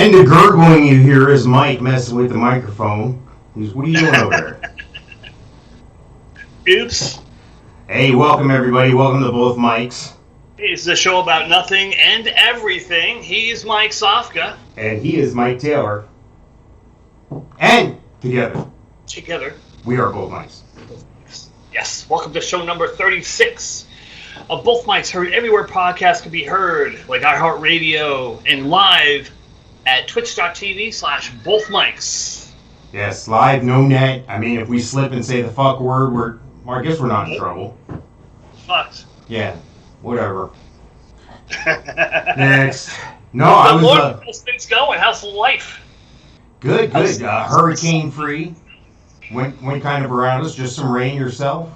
And the gurgling you hear is Mike messing with the microphone. What are you doing over there? Oops. Hey, welcome everybody. Welcome to Both Mikes. It's the show about nothing and everything. He's Mike Sofka. And he is Mike Taylor. And together, we are Both Mikes. Yes. Welcome to show number 36 of Both Mikes, heard everywhere podcasts can be heard, like iHeartRadio, and live at twitch.tv/bothmikes. Yes, live, no net. I mean, if we slip and say the fuck word, I guess we're not in trouble. Fucked. Yeah, whatever. Next. No, I was... how's things going? How's life? Good. Hurricane-free. Went kind of around us. Just some rain yourself?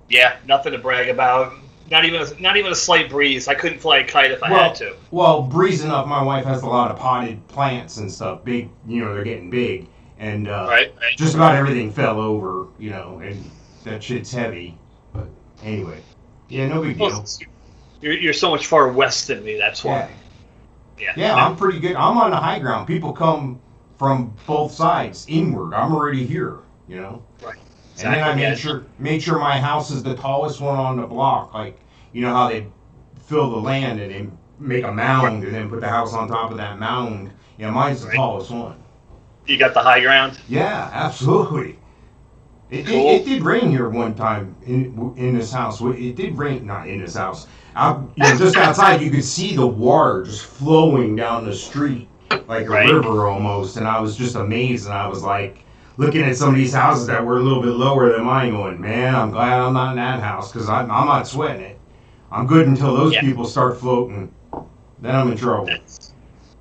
Yeah, nothing to brag about. Not even a slight breeze. I couldn't fly a kite if I had to. Well, breeze enough. My wife has a lot of potted plants and stuff. Big, they're getting big. And right. Just about everything fell over, and that shit's heavy. But anyway, yeah, no big deal. You're so much far west than me, that's why. Yeah, I'm pretty good. I'm on the high ground. People come from both sides inward. I'm already here, Right. Exactly. And then I made sure my house is the tallest one on the block. Like, how they fill the land and they make a mound and then put the house on top of that mound. Yeah, mine's the tallest one. You got the high ground? Yeah, absolutely. It did rain here one time in this house. It did rain, not in this house. Just outside, you could see the water just flowing down the street like a river almost. And I was just amazed. And I was like, looking at some of these houses that were a little bit lower than mine, going, man, I'm glad I'm not in that house because I'm not sweating it. I'm good until those people start floating. Then I'm in trouble.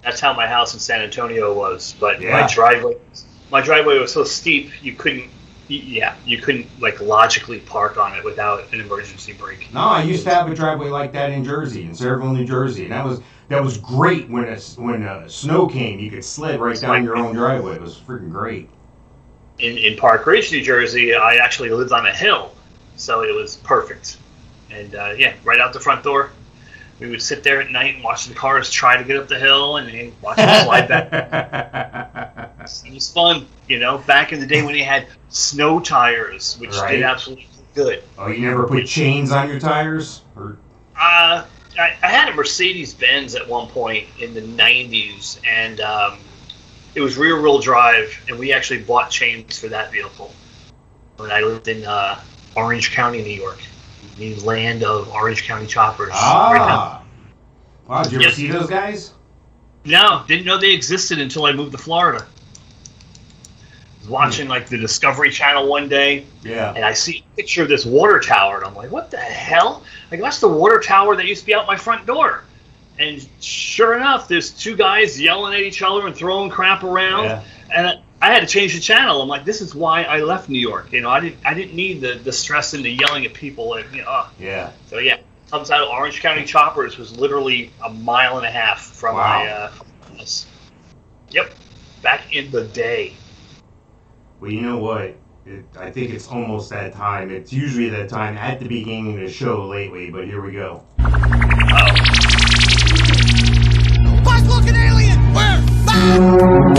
That's how my house in San Antonio was. But my driveway was so steep you couldn't like logically park on it without an emergency brake. No, I used to have a driveway like that in Jersey, in Saraville, New Jersey, and that was great when snow came. You could sled right down your own driveway. It was freaking great. In Park Ridge, New Jersey, I actually lived on a hill, so it was perfect. And right out the front door, we would sit there at night and watch the cars try to get up the hill and then watch them slide back. It was fun, back in the day when they had snow tires, which did absolutely good. Oh, you never put chains on your tires? Or? I had a Mercedes-Benz at one point in the 90s, and it was rear-wheel drive, and we actually bought chains for that vehicle when I lived in Orange County, New York, the land of Orange County choppers. Ah! Wow, did you ever see those guys? No, didn't know they existed until I moved to Florida. I was watching the Discovery Channel one day, and I see a picture of this water tower, and I'm like, what the hell? That's the water tower that used to be out my front door. And sure enough, there's two guys yelling at each other and throwing crap around, and I had to change the channel. I'm like, this is why I left New York. I didn't need the stress and the yelling at people. So comes out of Orange County choppers was literally a mile and a half from my house. Yep, back in the day. Well, you know what? I think it's almost that time. It's usually that time at the beginning of the show lately, but here we go. Buzz-looking alien! Where?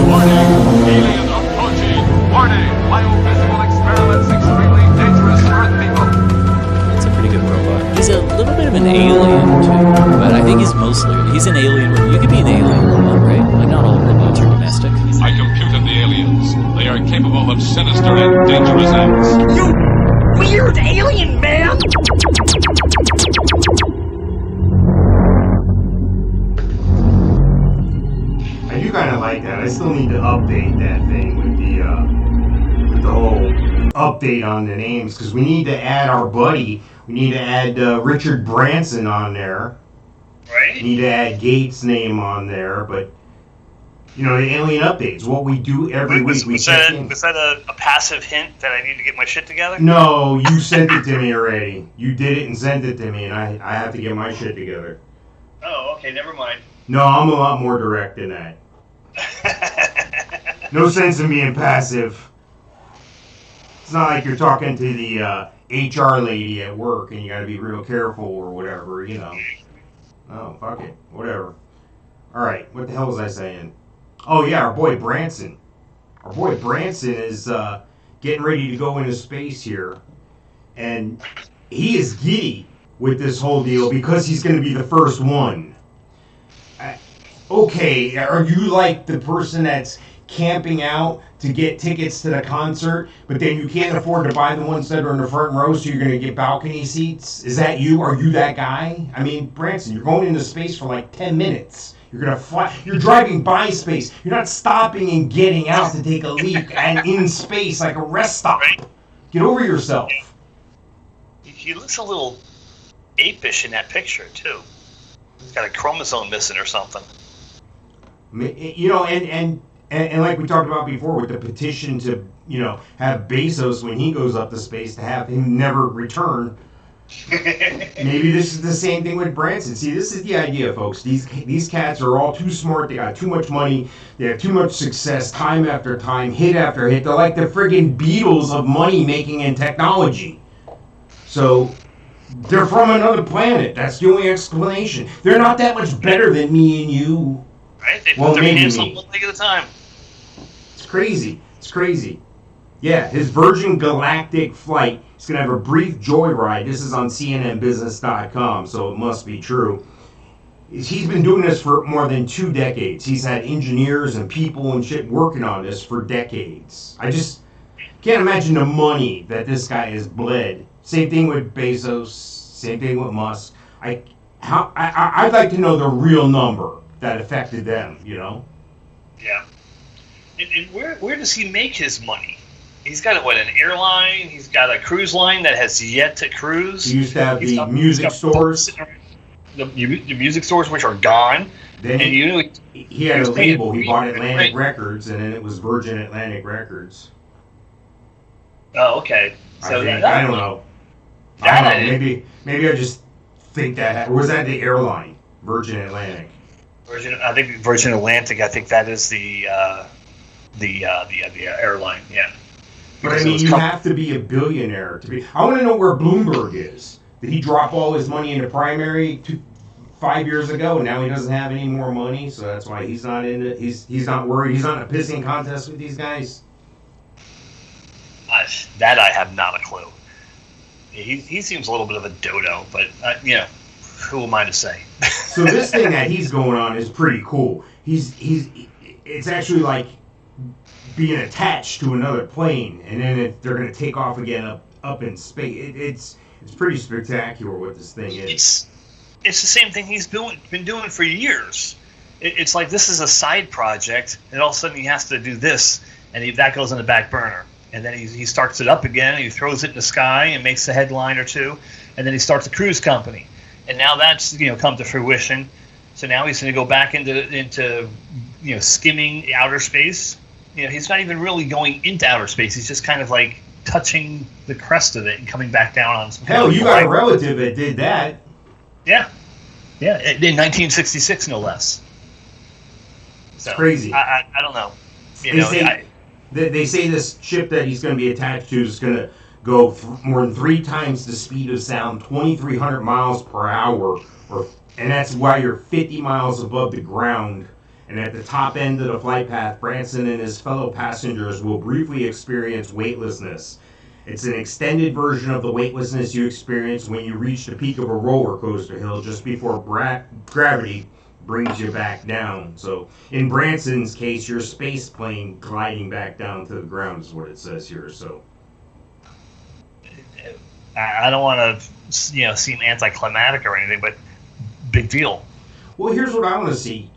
Warning! Alien approaching! Warning! Biophysical experiments extremely dangerous for Earth people! That's a pretty good robot. He's a little bit of an alien, too. But I think he's an alien. You could be an alien robot, right? Like, not all robots are domestic. I computed the aliens. They are capable of sinister and dangerous acts. You weird alien man! I do kind of like that. I still need to update that thing with the whole update on the names because we need to add our buddy. We need to add Richard Branson on there. Right. We need to add Gates' name on there, but the alien updates. What we do every week. Was that a passive hint that I need to get my shit together? No, you sent it to me already. You did it and sent it to me, and I have to get my shit together. Oh, okay, never mind. No, I'm a lot more direct than that. No sense in being passive. It's not like you're talking to the HR lady at work and you gotta be real careful or whatever, Oh, fuck it. Whatever. All right, what the hell was I saying? Oh yeah, our boy Branson. Our boy Branson is getting ready to go into space here, and he is giddy with this whole deal because he's going to be the first one. Okay, are you like the person that's camping out to get tickets to the concert, but then you can't afford to buy the ones that are in the front row, so you're going to get balcony seats? Is that you? Are you that guy? I mean, Branson, you're going into space for like 10 minutes. You're going to fly. You're driving by space. You're not stopping and getting out to take a leak and in space like a rest stop. Get over yourself. He looks a little apish in that picture, too. He's got a chromosome missing or something. You know, and like we talked about before with the petition to, you know, have Bezos when he goes up to space to have him never return. Maybe this is the same thing with Branson. See, this is the idea, folks. These cats are all too smart. They got too much money. They have too much success time after time, hit after hit. They're like the friggin' Beatles of money making and technology. So they're from another planet. That's the only explanation. They're not that much better than me and you. Right? They put their hands on one leg at a time. It's crazy. It's crazy. Yeah, his Virgin Galactic flight. He's going to have a brief joyride. This is on CNNBusiness.com, so it must be true. He's been doing this for more than 2 decades. He's had engineers and people and shit working on this for decades. I just can't imagine the money that this guy has bled. Same thing with Bezos. Same thing with Musk. I'd like to know the real number that affected them, you know? Yeah. And where does he make his money? He's got an airline. He's got a cruise line that has yet to cruise. He used to have the music stores. The music stores, which are gone. Then he had a label. He bought Atlantic Records, and then it was Virgin Atlantic Records. Oh, okay. So I don't know. Maybe I just think that. Or was that the airline, Virgin Atlantic? I think Virgin Atlantic. I think that is the airline. Yeah. But I mean, you have to be a billionaire to be. I want to know where Bloomberg is. Did he drop all his money into primary 5 years ago, and now he doesn't have any more money? So that's why he's not in it. He's not worried. He's not in a pissing contest with these guys. That I have not a clue. He seems a little bit of a dodo, but you know, who am I to say? So this thing that he's going on is pretty cool. It's actually like being attached to another plane, and then they're going to take off again up in space. It's pretty spectacular what this thing is. It's the same thing he's been doing for years. It's like this is a side project, and all of a sudden he has to do this, and that goes on the back burner. And then he starts it up again, and he throws it in the sky and makes a headline or two, and then he starts a cruise company. And now that's come to fruition. So now he's going to go back into skimming outer space. He's not even really going into outer space. He's just kind of like touching the crest of it and coming back down on some. Hell, you got a relative that did that. Yeah, in 1966, no less. It's crazy. I don't know. They say this ship that he's going to be attached to is going to go more than 3 times the speed of sound, 2,300 miles per hour, and that's why you're 50 miles above the ground. And at the top end of the flight path, Branson and his fellow passengers will briefly experience weightlessness. It's an extended version of the weightlessness you experience when you reach the peak of a roller coaster hill just before gravity brings you back down. So in Branson's case, your space plane gliding back down to the ground is what it says here. So I don't want to seem anticlimactic or anything, but big deal. Well, here's what I want to see.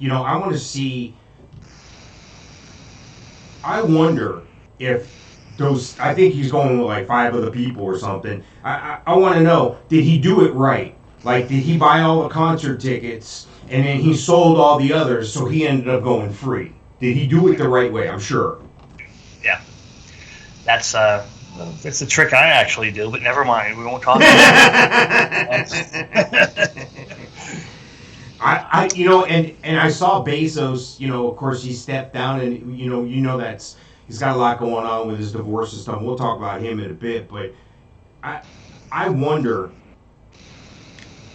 I wonder if those, I think he's going with like 5 other people or something. I want to know, did he do it right? Like, did he buy all the concert tickets and then he sold all the others, so he ended up going free? Did he do it the right way? I'm sure. Yeah. That's a trick I actually do, but never mind. We won't talk about it. And I saw Bezos, of course he stepped down, and that's, he's got a lot going on with his divorce and stuff. We'll talk about him in a bit, but I wonder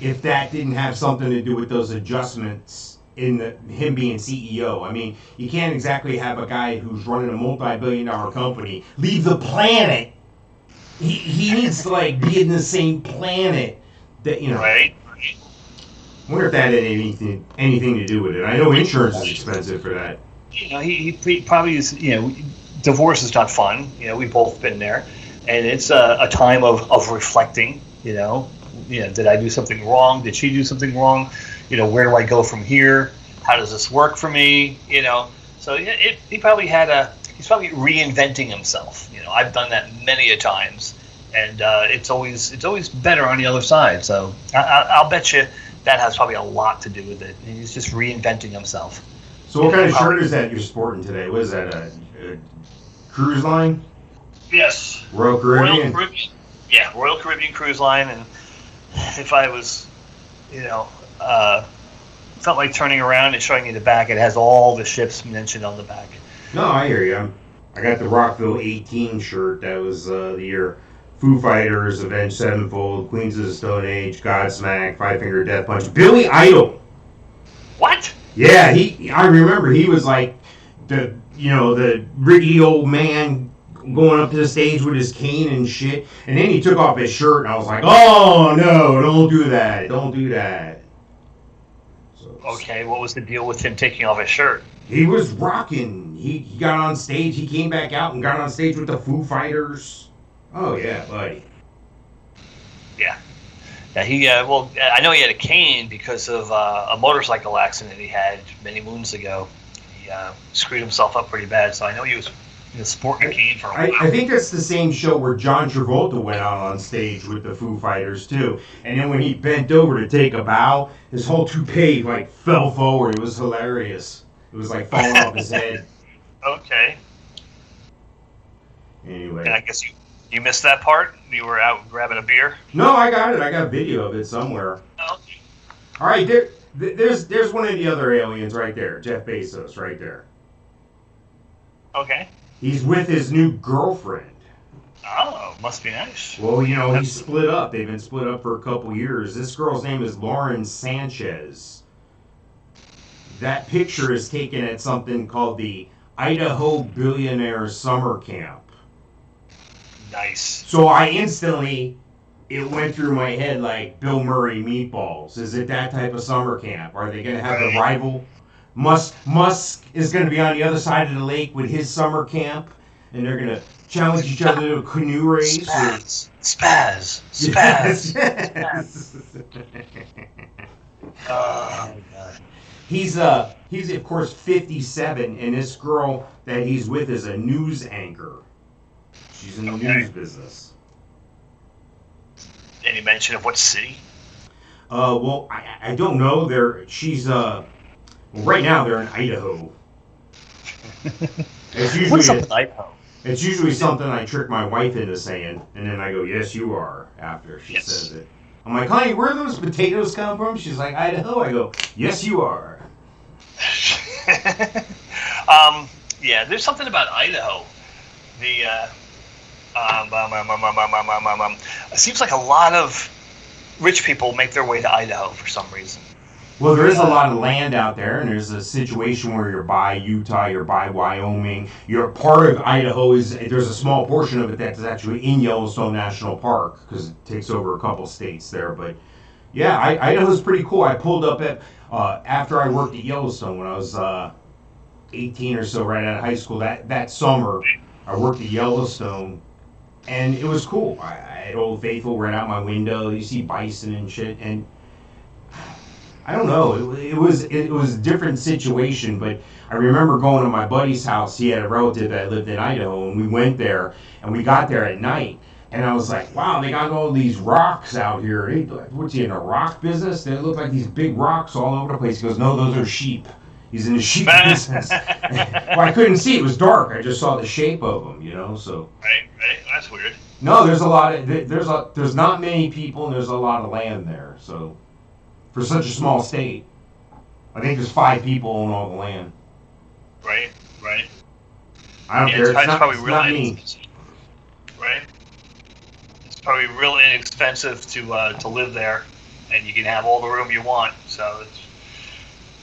if that didn't have something to do with those adjustments him being CEO. I mean, you can't exactly have a guy who's running a multi-billion-dollar company leave the planet. He needs to like be in the same planet that Right. I wonder if that had anything to do with it. I know insurance is expensive for that. He probably is. Divorce is not fun. We've both been there, and it's a time of reflecting. Did I do something wrong? Did she do something wrong? Where do I go from here? How does this work for me? So he probably he's probably reinventing himself. I've done that many a times, and it's always better on the other side. So I'll bet you that has probably a lot to do with it. He's just reinventing himself. So what kind of shirt is that you're sporting today? What is that, a cruise line? Yes. Royal Caribbean? Royal Caribbean. Yeah, Royal Caribbean Cruise Line. And if I was, felt like turning around and showing you the back, it has all the ships mentioned on the back. No, I hear you. I got the Rockville 18 shirt. That was the year Foo Fighters, Avenged Sevenfold, Queens of the Stone Age, Godsmack, Five Finger Death Punch, Billy Idol. What? Yeah, I remember he was like the rickety old man going up to the stage with his cane and shit, and then he took off his shirt, and I was like, oh no, don't do that. So, okay, what was the deal with him taking off his shirt? He was rocking. He got on stage, he came back out and got on stage with the Foo Fighters. Oh yeah, buddy. Yeah. Yeah, I know he had a cane because of a motorcycle accident he had many moons ago. He screwed himself up pretty bad, so I know he was sporting a cane for a while. I think that's the same show where John Travolta went out on stage with the Foo Fighters, too. And then when he bent over to take a bow, his whole toupee, fell forward. It was hilarious. It was, falling off his head. Okay. Anyway. And I guess you missed that part? You were out grabbing a beer? No, I got it. I got video of it somewhere. Okay. All right, there's one of the other aliens right there. Jeff Bezos right there. Okay. He's with his new girlfriend. Oh, must be nice. Well, he's split up. They've been split up for a couple years. This girl's name is Lauren Sanchez. That picture is taken at something called the Idaho Billionaire Summer Camp. Nice. So it went through my head like Bill Murray meatballs. Is it that type of summer camp? Are they going to have a rival? Musk is going to be on the other side of the lake with his summer camp, and they're going to challenge each other to a canoe race. Spaz. Yes. Oh my God. He's of course 57, and this girl that he's with is a news anchor. She's in the news business. Any mention of what city? Well, I don't know. Right now they're in Idaho. What's up with Idaho? It's usually something I trick my wife into saying, and then I go, yes, you are, after she says it. I'm like, honey, where do those potatoes come from? She's like, Idaho. I go, yes, you are. Yeah, there's something about Idaho. It seems like a lot of rich people make their way to Idaho for some reason. Well, there is a lot of land out there, and there's a situation where you're by Utah, you're by Wyoming. You're part of Idaho. There's a small portion of it that's actually in Yellowstone National Park because it takes over a couple states there. But yeah, Idaho's pretty cool. I pulled up after I worked at Yellowstone when I was 18 or so, right out of high school. That summer, I worked at Yellowstone, and it was cool. I had Old Faithful right out my window. You see bison and shit, and I don't know. It was a different situation, but I remember going to my buddy's house. He had a relative that lived in Idaho, and we went there, and we got there at night, and I was like, wow, they got all these rocks out here. What's he in a rock business? They look like these big rocks all over the place. He goes, no, those are sheep. He's in the sheep business. Well, I couldn't see. It was dark. I just saw the shape of them, so. Right. That's weird. No, there's a lot of, there's not many people, and there's a lot of land there, so. For such a small state, I think there's 5 people own all the land. Right. I don't care. It's probably not really me. inexpensive. Right. It's probably real inexpensive to live there, and you can have all the room you want. So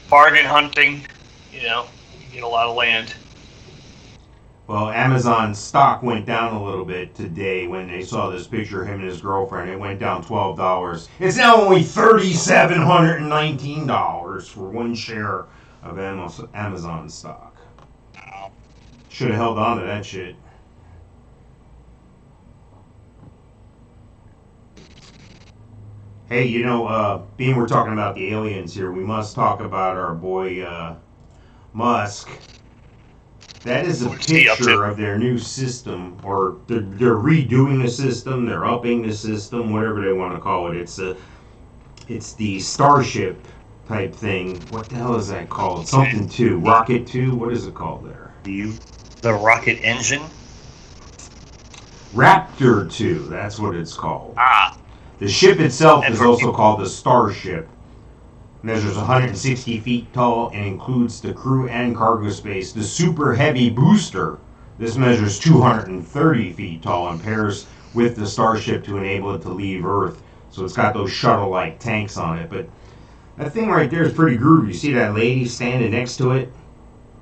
bargain hunting. You get a lot of land. Well, Amazon stock went down a little bit today when they saw this picture of him and his girlfriend. It went down $12. It's now only $3,719 for one share of Amazon stock. Wow. Should have held on to that shit. Hey, being we're talking about the aliens here, we must talk about our boy Musk. That is a picture of their new system, or they're redoing the system, they're upping the system, whatever they want to call it. It's the Starship type thing. What the hell is that called? Something 2, Rocket 2. What is it called there? The rocket engine. Raptor 2. That's what it's called. Ah. The ship itself is also called the Starship. Measures 160 feet tall and includes the crew and cargo space. The Super Heavy Booster, this measures 230 feet tall and pairs with the Starship to enable it to leave Earth. So it's got those shuttle-like tanks on it. But that thing right there is pretty groovy. You see that lady standing next to it?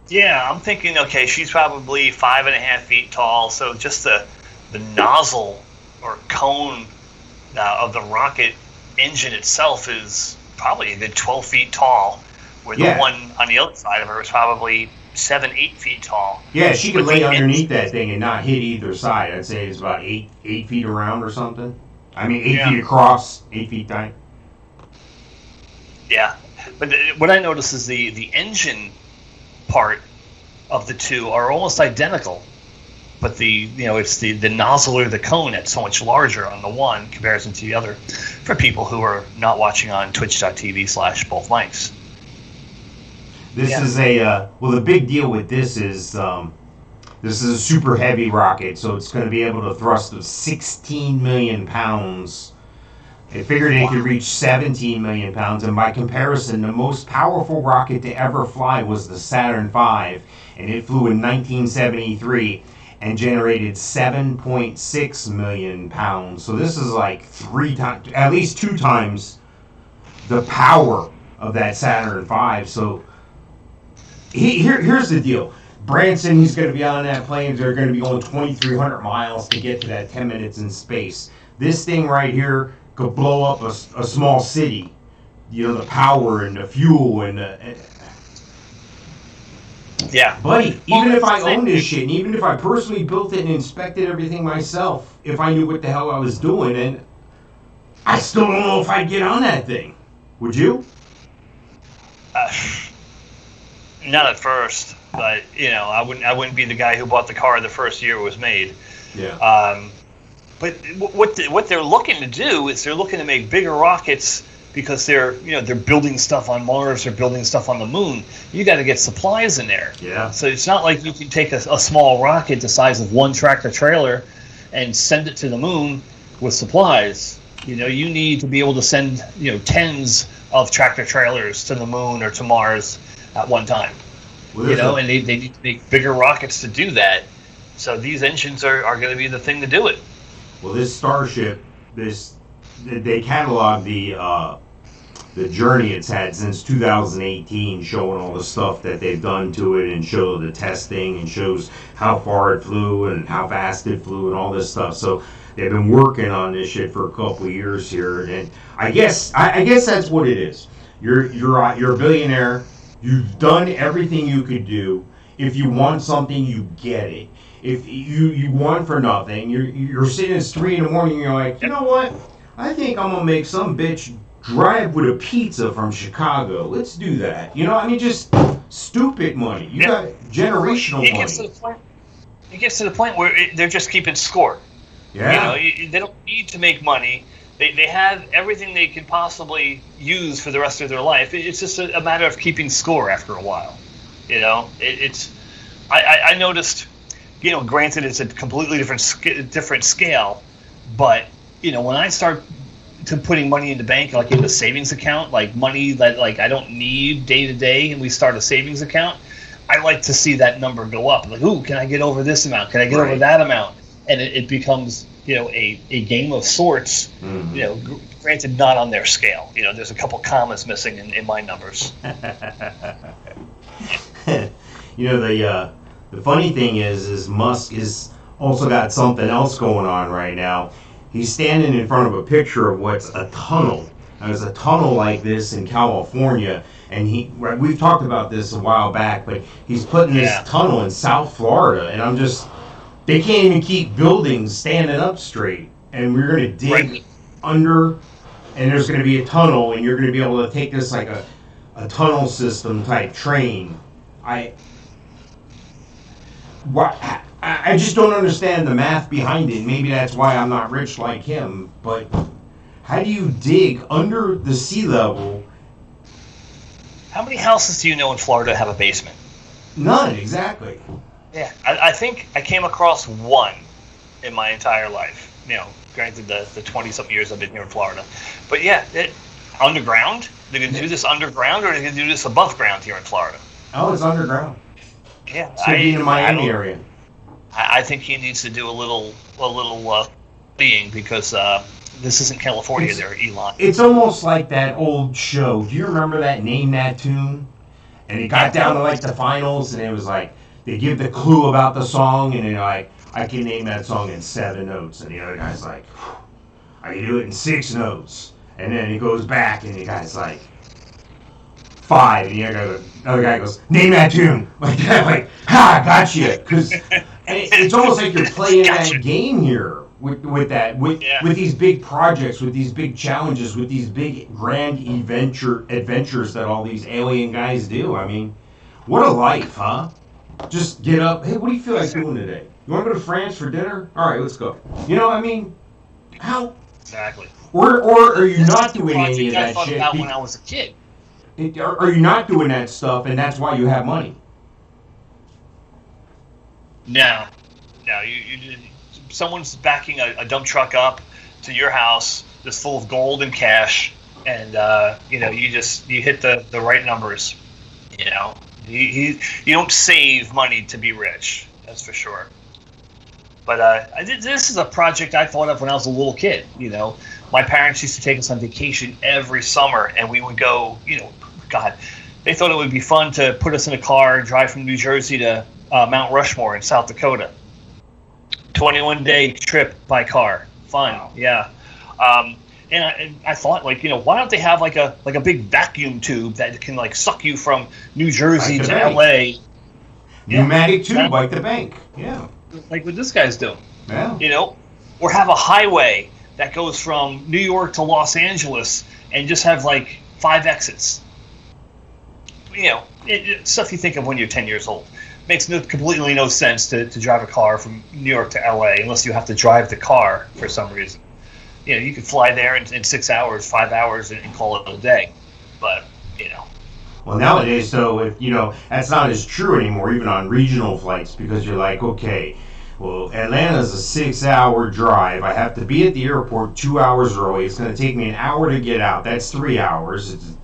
Yeah, I'm thinking, okay, she's probably 5.5 feet tall, so just the nozzle or cone of the rocket engine itself is probably a good 12 feet tall, where the one on the other side of her is probably 7-8 feet tall. Yeah, she could lay underneath that thing and not hit either side. I'd say it's about 8 feet around or something. I mean, 8 feet across, 8 feet high. Yeah, but what I noticed is the engine part of the two are almost identical, but it's the nozzle or the cone that's so much larger on the one in comparison to the other. For people who are not watching on twitch.tv/bothmics. This is the big deal with this is this is a super heavy rocket, so it's going to be able to thrust of 16 million pounds. They figured it could reach 17 million pounds, and by comparison, the most powerful rocket to ever fly was the Saturn V, and it flew in 1973 and generated 7.6 million pounds. So this is like 3 times, at least 2 times the power of that Saturn V. So here's the deal. Branson, he's going to be on that plane. They're going to be going 2,300 miles to get to that 10 minutes in space. This thing right here could blow up a small city. The power and the fuel and the... Yeah. Buddy, even if I owned this shit, and even if I personally built it and inspected everything myself, if I knew what the hell I was doing, and I still don't know if I'd get on that thing. Would you? Not at first, but I wouldn't be the guy who bought the car the first year it was made. Yeah. But what they're looking to do is they're looking to make bigger rockets because they're building stuff on Mars, they're building stuff on the moon. You got to get supplies in there. Yeah. So it's not like you can take a small rocket the size of one tractor trailer and send it to the moon with supplies. You need to be able to send tens of tractor trailers to the moon or to Mars at one time. Well, and they need to make bigger rockets to do that. So these engines are going to be the thing to do it. Well, this Starship, they catalog the journey it's had since 2018, showing all the stuff that they've done to it and show the testing and shows how far it flew and how fast it flew and all this stuff. So they've been working on this shit for a couple of years here, and I guess that's what it is. You're a billionaire. You've done everything you could do. If you want something, you get it. If you want for nothing, you're sitting at 3 a.m. and you're like, you know what? I think I'm gonna make some bitch drive with a pizza from Chicago. Let's do that. Just stupid money. You got generational money. It gets to the point where they're just keeping score. Yeah. They don't need to make money. They have everything they can possibly use for the rest of their life. It's just a matter of keeping score after a while. I noticed. Granted, it's a completely different scale, but when I start to putting money in the bank, like in the savings account, like money that I don't need day to day, and we start a savings account, I like to see that number go up. Like, ooh, can I get over this amount? Can I get over that amount? and it becomes, a game of sorts. Mm-hmm. Granted, not on their scale. There's a couple commas missing in my numbers. The funny thing is Musk is also got something else going on right now. He's standing in front of a picture of what's a tunnel. There's a tunnel like this in California, and we've talked about this a while back, but he's putting this tunnel in South Florida, and they can't even keep buildings standing up straight, and we're going to dig under, and there's going to be a tunnel, and you're going to be able to take this like a tunnel system type train. I just don't understand the math behind it. Maybe that's why I'm not rich like him, but how do you dig under the sea level? How many houses do you know in Florida have a basement? None, exactly. Yeah, I think I came across one in my entire life. Granted the 20-something years I've been here in Florida. But yeah, underground? They're going to do this underground, or are they going to do this above ground here in Florida? Oh, it's underground. Yeah, it's going to be in the Miami area. I think he needs to do a little being, because this isn't California there, Elon. It's almost like that old show. Do you remember that Name That Tune? And it got down to like the finals, and it was like they give the clue about the song, and they're like, I can name that song in 7 notes, and the other guy's like, I can do it in 6 notes, and then he goes back, and the guy's like 5, and the other guy goes, name that tune, like that, like, ha, got you, because it's almost like you're playing that game here with these big projects, with these big challenges, with these big grand adventures that all these alien guys do. I mean, what a life, huh? Just get up. Hey, what do you feel like doing today? You want to go to France for dinner? All right, let's go. How? Exactly. Or are you not doing any of that thought shit? About when I was a kid. Are you not doing that stuff, and that's why you have money? No. You someone's backing a dump truck up to your house that's full of gold and cash, and you hit the right numbers. You don't save money to be rich. That's for sure. But this is a project I thought of when I was a little kid. My parents used to take us on vacation every summer, and we would go. They thought it would be fun to put us in a car and drive from New Jersey to Mount Rushmore in South Dakota. 21-day trip by car. Fun, wow. Yeah. And I thought, why don't they have like a big vacuum tube that can suck you from New Jersey to LA? Pneumatic tube, like the bank. Yeah. Like what this guy's doing. Yeah. Or have a highway that goes from New York to Los Angeles and just have 5 exits. Stuff you think of when you're 10 years old. Makes completely no sense to drive a car from New York to LA unless you have to drive the car for some reason. You could fly there in 6 hours, 5 hours, and call it a day. But, Well, nowadays, though, that's not as true anymore, even on regional flights, because you're like, okay, well, Atlanta's a 6-hour drive. I have to be at the airport 2 hours early. It's going to take me an hour to get out. That's 3 hours. It's a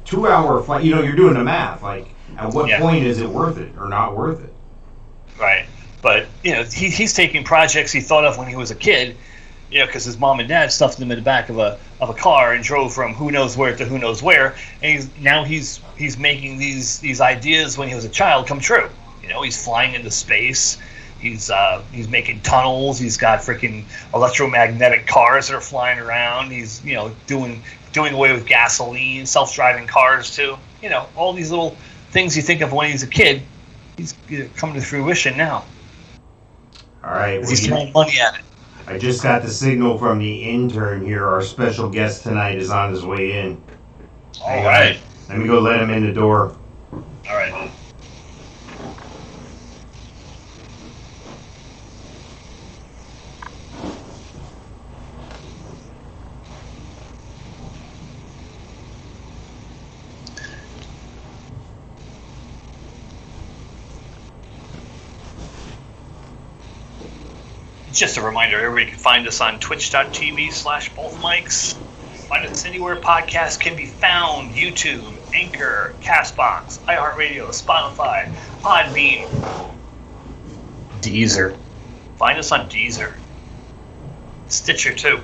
2-hour flight. You're doing the math. At what point is it worth it or not worth it? Right. But, he's taking projects he thought of when he was a kid, because his mom and dad stuffed him in the back of a car and drove from who knows where to who knows where. And he's making these ideas when he was a child come true. He's flying into space. He's making tunnels. He's got freaking electromagnetic cars that are flying around. He's doing away with gasoline, self-driving cars too. All these little things you think of when he's a kid. He's coming to fruition now. All right. He's throwing money at it. I just got the signal from the intern here. Our special guest tonight is on his way in. All right. Let me go let him in the door. All right. Just a reminder, everybody can find us on twitch.tv/bothmics. Find us anywhere podcasts can be found: YouTube, Anchor, Castbox, iHeartRadio, Spotify, Podbean, Deezer. Find us on Deezer. Stitcher, too.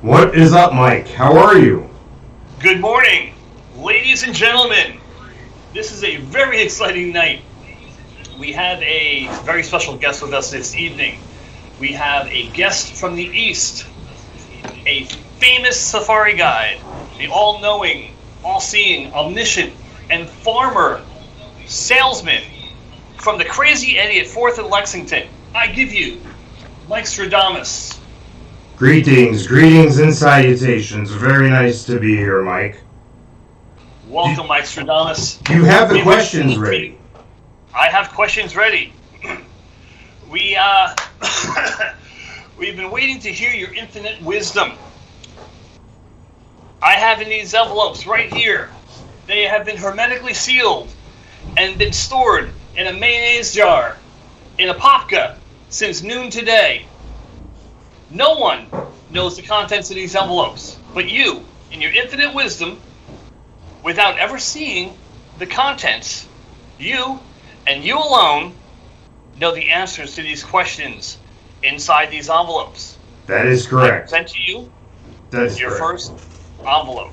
What is up, Mike? How are you? Good morning, ladies and gentlemen. This is a very exciting night. We have a very special guest with us this evening. We have a guest from the East, a famous safari guide, the all-knowing, all-seeing, omniscient, and farmer salesman from the Crazy Eddie at 4th and Lexington. I give you Mikestradamus. Greetings and salutations. Very nice to be here, Mike. Welcome, Mikestradamus. You have the questions ready. I have questions ready. We've been waiting to hear your infinite wisdom. I have in these envelopes right here. They have been hermetically sealed and been stored in a mayonnaise jar in a popka since noon today. No one knows the contents of these envelopes, but you, in your infinite wisdom, without ever seeing the contents, you and you alone know the answers to these questions inside these envelopes. That is correct. I present to you That's your correct. first envelope.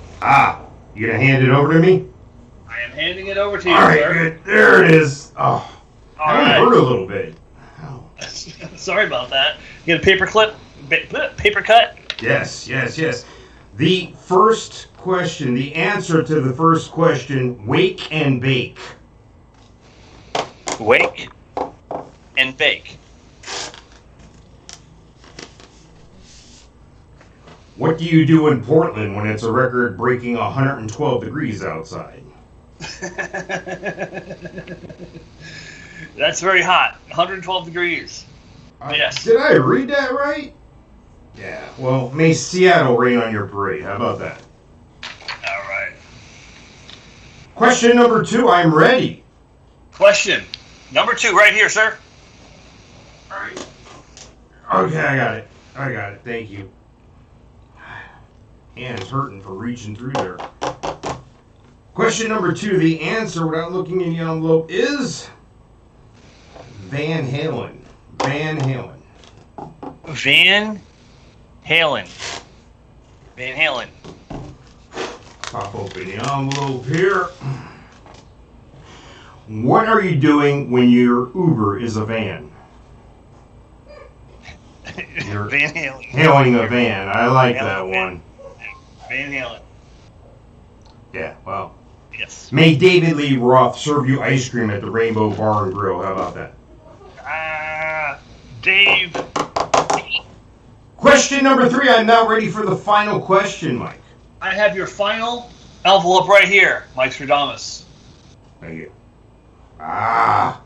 You gonna hand it over to me? I am handing it over to you, All right, sir. good. There it is. Oh, All that right. hurt a little bit. Ow. Sorry about that. You get a paper clip? Paper cut? Yes. The first question, the answer to the first question, wake and bake. Wake and bake. What do you do in Portland when it's a record-breaking 112 degrees outside? That's very hot. 112 degrees. Yes. Did I read that right? Yeah. Well, may Seattle rain on your parade. How about that? All right. Question number 2. I'm ready. Question number 2 right here, sir. All right. Okay, I got it. Thank you. Hand's hurting for reaching through there. Question number 2. The answer, without looking in the envelope, is Van Halen. Van Halen. Van Halen. Van Halen. Pop open the envelope here. What are you doing when your Uber is a van? You're Van Halen. hailing a van. I like that one. Van Halen. Yeah, well. Yes. May David Lee Roth serve you ice cream at the Rainbow Bar and Grill. How about that? Dave. Question number 3. I'm now ready for the final question, Mike. I have your final envelope right here, Mikestradamus. Thank you. There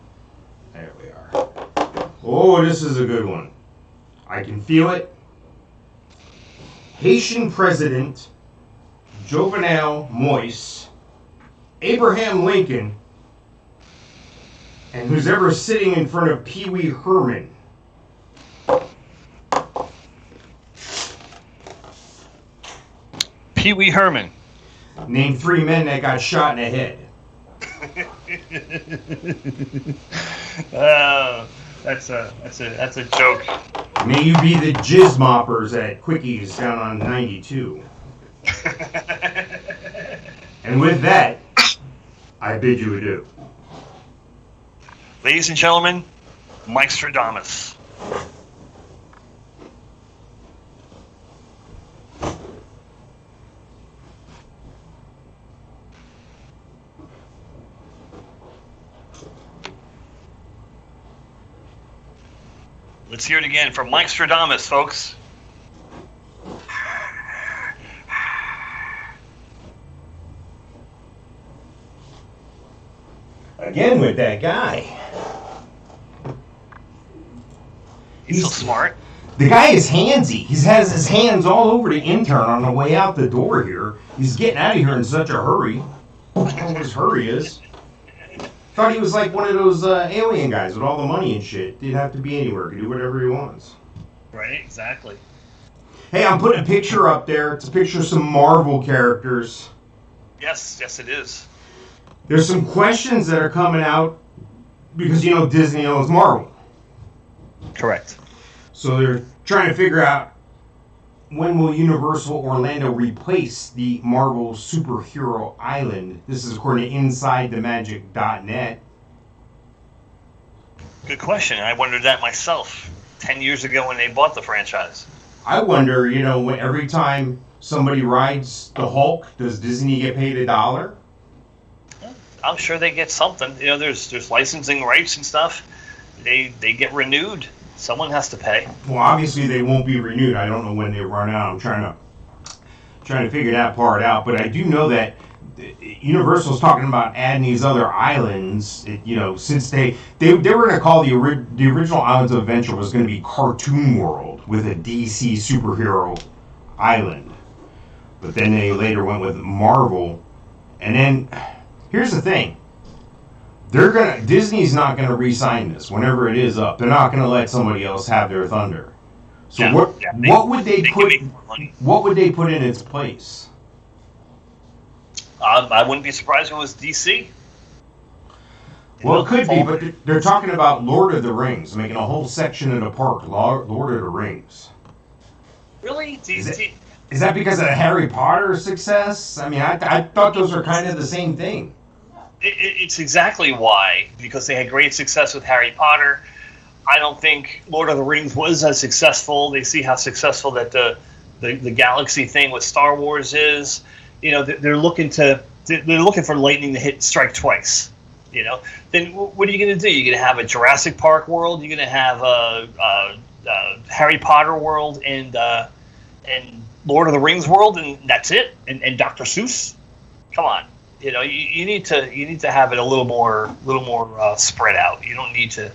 we are. Oh, this is a good one. I can feel it. Haitian President Jovenel Moïse, Abraham Lincoln, and who's ever sitting in front of Pee Wee Herman. Pee Wee Herman. Name 3 men that got shot in the head. That's a joke. May you be the jizz moppers at Quickies down on 92. And with that, I bid you adieu. Ladies and gentlemen, Mikestradamus. Let's hear it again from Mikestradamus, folks. Again with that guy. He's so smart. The guy is handsy. He has his hands all over the intern on the way out the door here. He's getting out of here in such a hurry. I don't know what his hurry is. Thought he was like one of those alien guys with all the money and shit. Didn't have to be anywhere. Could do whatever he wants. Right, exactly. Hey, I'm putting a picture up there. It's a picture of some Marvel characters. Yes, it is. There's some questions that are coming out because, Disney owns Marvel. Correct. So they're trying to figure out when will Universal Orlando replace the Marvel Superhero Island. This is according to InsideTheMagic.net. Good question. I wondered that myself 10 years ago when they bought the franchise. I wonder, when every time somebody rides the Hulk, does Disney get paid $1? I'm sure they get something. There's licensing rights and stuff. They get renewed. Someone has to pay. Well, obviously they won't be renewed. I don't know when they run out. I'm trying to figure that part out. But I do know that Universal's talking about adding these other islands. Since they were going to call the original Islands of Adventure was going to be Cartoon World with a DC superhero island. But then they later went with Marvel. And then here's the thing. Disney's not gonna re-sign this whenever it is up. They're not gonna let somebody else have their thunder. So what would they put in its place? I wouldn't be surprised if it was DC. Well, it could be, but they're talking about Lord of the Rings, making a whole section of the park Lord of the Rings. Really? Is that because of the Harry Potter success? I mean, I thought those were kind of the same thing. It's exactly why, because they had great success with Harry Potter. I don't think Lord of the Rings was as successful. They see how successful that the galaxy thing with Star Wars is. They're looking for lightning to strike twice. Then what are you going to do? You're going to have a Jurassic Park world. You're going to have a Harry Potter world and Lord of the Rings world, and that's it. And Dr. Seuss. Come on. You need to have it a little more spread out. You don't need to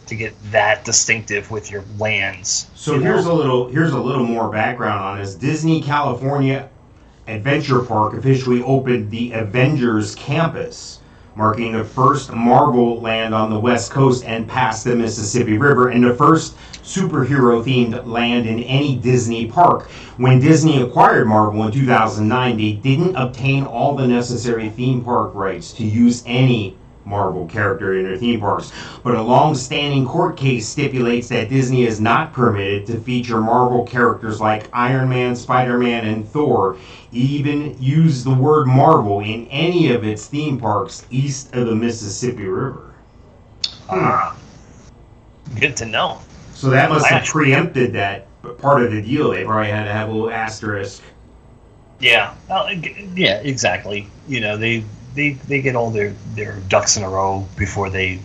get that distinctive with your lands. So here's a little more background on this. Disney California Adventure Park officially opened the Avengers Campus, marking the first Marvel land on the West Coast and past the Mississippi River, and the first superhero-themed land in any Disney park. When Disney acquired Marvel in 2009, they didn't obtain all the necessary theme park rights to use any Marvel character in their theme parks, but a long-standing court case stipulates that Disney is not permitted to feature Marvel characters like Iron Man, Spider-Man, and Thor, even use the word Marvel in any of its theme parks east of the Mississippi River. Good to know. So that must have preempted that part of the deal. They probably had to have a little asterisk. Yeah. Yeah, exactly. They get all their ducks in a row before they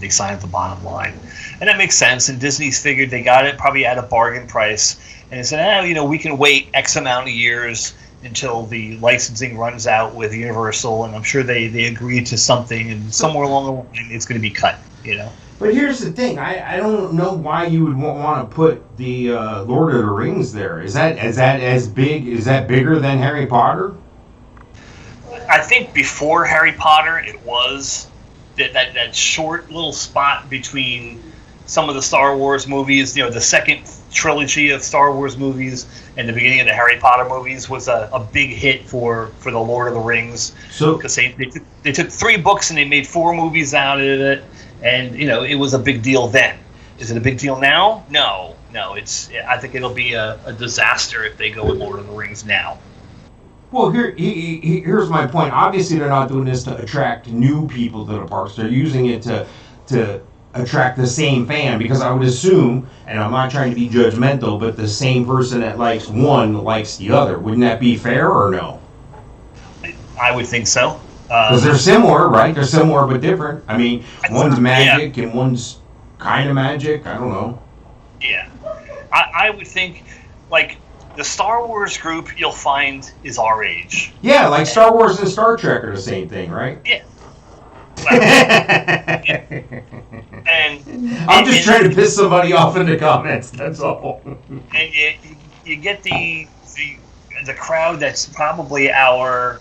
sign at the bottom line. And that makes sense. And Disney's figured they got it probably at a bargain price. And they said, we can wait X amount of years until the licensing runs out with Universal. And I'm sure they agreed to something. And somewhere along the line, it's going to be cut, But here's the thing. I don't know why you would want to put the Lord of the Rings there. Is that as big? Is that bigger than Harry Potter? I think before Harry Potter, it was that short little spot between some of the Star Wars movies. The second trilogy of Star Wars movies and the beginning of the Harry Potter movies was a big hit for the Lord of the Rings. So because they took 3 books and they made 4 movies out of it, and it was a big deal then. Is it a big deal now? No. I think it'll be a disaster if they go with Lord of the Rings now. Well, here's my point. Obviously, they're not doing this to attract new people to the parks. They're using it to attract the same fan, because I would assume, and I'm not trying to be judgmental, but the same person that likes one likes the other. Wouldn't that be fair or no? I would think so. Because they're similar, right? They're similar but different. I mean, one's magic and one's kind of magic. I don't know. Yeah. I would think, like, the Star Wars group you'll find is our age. Yeah, like Star Wars and Star Trek are the same thing, right? Yeah. Well, and I'm just trying to piss somebody off in the comments. That's all. And you get the crowd that's probably or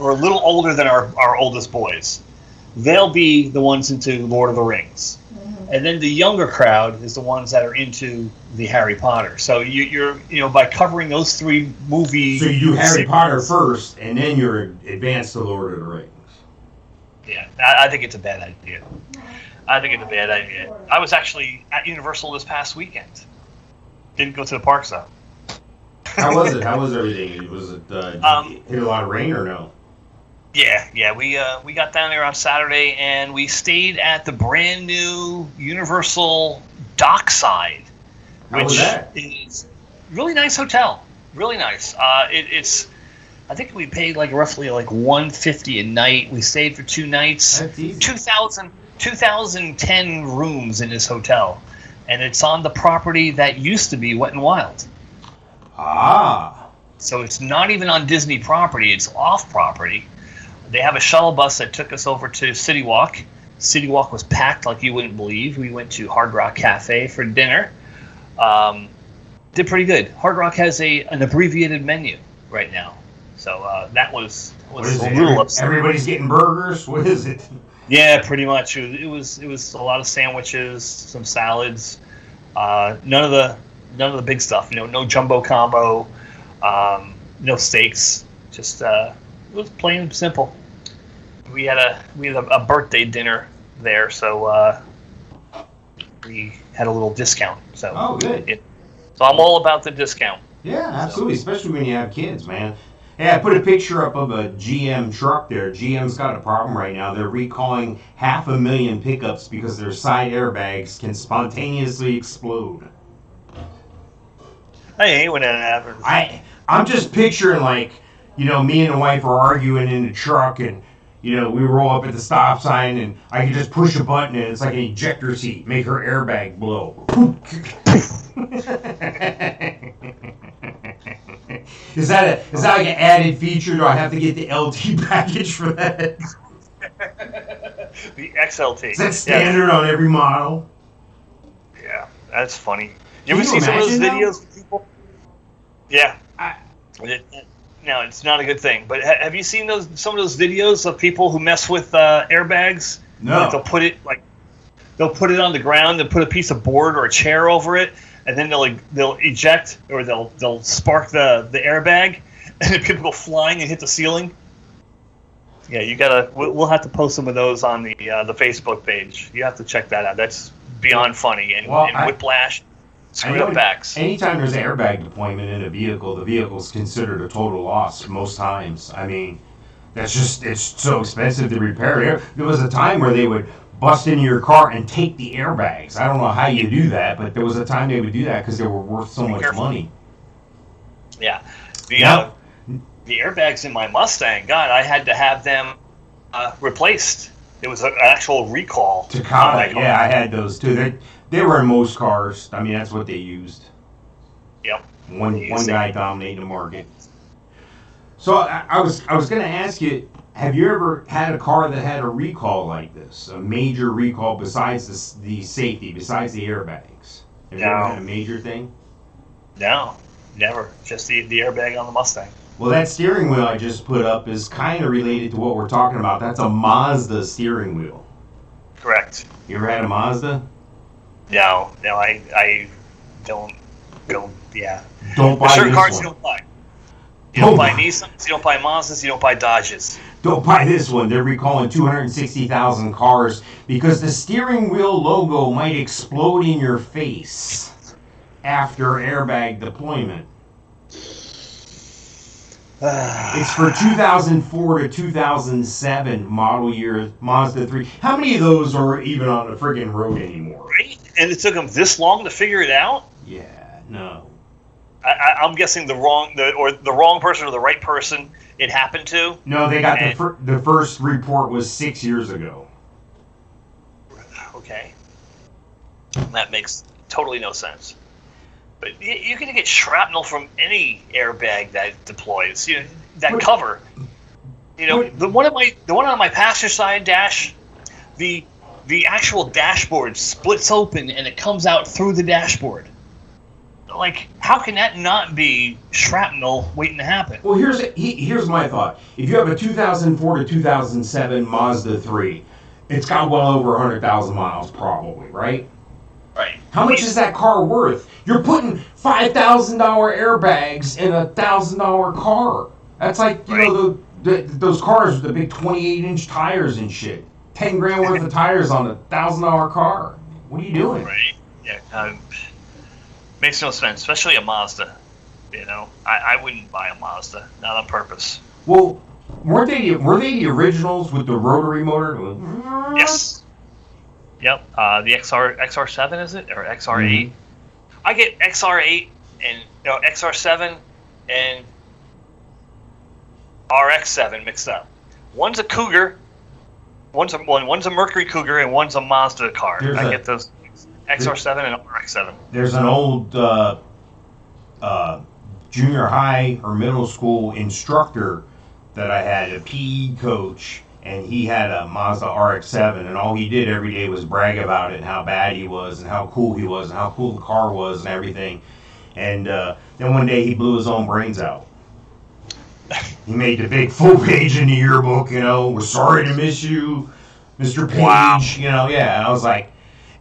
a little older than our oldest boys. They'll be the ones into Lord of the Rings. And then the younger crowd is the ones that are into the Harry Potter. So you're by covering those 3 movies. So you do Harry Potter first, and then you're advanced to Lord of the Rings. Yeah, I think it's a bad idea. I was actually at Universal this past weekend. Didn't go to the parks though. How was it? How was everything? Was it hit a lot of rain or no? Yeah. We got down there on Saturday and we stayed at the brand new Universal Dockside, which is really nice hotel. Really nice. It's I think we paid roughly $150 a night. We stayed for 2 nights. That's easy. 2010 rooms in this hotel, and it's on the property that used to be Wet n Wild. Ah. So it's not even on Disney property, it's off property. They have a shuttle bus that took us over to City Walk. City Walk was packed like you wouldn't believe. We went to Hard Rock Cafe for dinner. Did pretty good. Hard Rock has an abbreviated menu right now. So that was a little upsetting. Everybody's getting burgers? What is it? Yeah, pretty much. It was a lot of sandwiches, some salads. None of the big stuff. No jumbo combo. No steaks. Just it was plain and simple. We had a birthday dinner there, so we had a little discount. So good. So I'm all about the discount. Yeah, absolutely, especially when you have kids, man. Yeah, I put a picture up of a GM truck there. GM's got a problem right now. They're recalling 500,000 pickups because their side airbags can spontaneously explode. I hate when that happens. I'm just picturing me and the wife are arguing in the truck and we roll up at the stop sign and I can just push a button and it's like an ejector seat, make her airbag blow. Is that like an added feature? Do I have to get the LT package for that? The XLT. Is that standard on every model? Yeah, that's funny. You ever see some of those videos of people? Yeah. No, it's not a good thing. But have you seen some of those videos of people who mess with airbags? No. They'll put it on the ground and put a piece of board or a chair over it, and then they'll eject or they'll spark the airbag, and then people go flying and hit the ceiling. Yeah, you gotta. We'll have to post some of those on the Facebook page. You have to check that out. That's beyond funny and whiplash. Screwed up backs. Anytime there's an airbag deployment in a vehicle, the vehicle's considered a total loss most times. I mean, it's so expensive to repair. There was a time where they would bust into your car and take the airbags. I don't know how you do that, but there was a time they would do that because they were worth so much money. Yeah. The airbags in my Mustang, God, I had to have them replaced. It was an actual recall. Takata, yeah, I had those too. They were in most cars. I mean, that's what they used. Yep. One guy dominating the market. So I was going to ask you, have you ever had a car that had a recall like this? A major recall besides the safety, besides the airbags? Have you ever had a major thing? No, never. Just the airbag on the Mustang. Well, that steering wheel I just put up is kind of related to what we're talking about. That's a Mazda steering wheel. Correct. You ever had a Mazda? No, I don't go. Yeah. Don't buy certain this cars one. you don't buy. You don't buy Nissans, you don't buy Mazdas, you don't buy Dodges. Don't buy this one. They're recalling 260,000 cars because the steering wheel logo might explode in your face after airbag deployment. It's for 2004 to 2007 model year Mazda 3. How many of those are even on the friggin' road anymore? Right? And it took them this long to figure it out? Yeah, no. I'm guessing the wrong person or the right person it happened to. No, they got the first report was 6 years ago. Okay. That makes totally no sense. But you're going to get shrapnel from any airbag that deploys. That cover. The one on my passenger side dash, the actual dashboard splits open and it comes out through the dashboard. Like, how can that not be shrapnel waiting to happen? Well, here's my thought. If you have a 2004 to 2007 Mazda 3, it's got well over 100,000 miles probably, right? Right. How much is that car worth? You're putting $5,000 airbags in a $1,000 car. That's like, you know, those cars with the big 28-inch tires and shit. 10 grand worth of tires on a $1,000 car. What are you doing? Right. Yeah. Makes no sense, especially a Mazda. You know, I wouldn't buy a Mazda, not on purpose. Well, were they the originals with the rotary motor? Yes. Yep. The XR7 is it, or XR8? Mm-hmm. I get XR8 and XR7 and RX7 mixed up. One's a Cougar, one's a Mercury Cougar, and one's a Mazda car. I get those XR7 and RX7. There's an old junior high or middle school instructor that I had, a PE coach, and he had a Mazda RX-7, and all he did every day was brag about it and how bad he was and how cool he was and how cool the car was and everything. And then one day he blew his own brains out. He made the big full page in the yearbook, you know, we're sorry to miss you, Mr. Page, wow. You know, yeah. And I was like,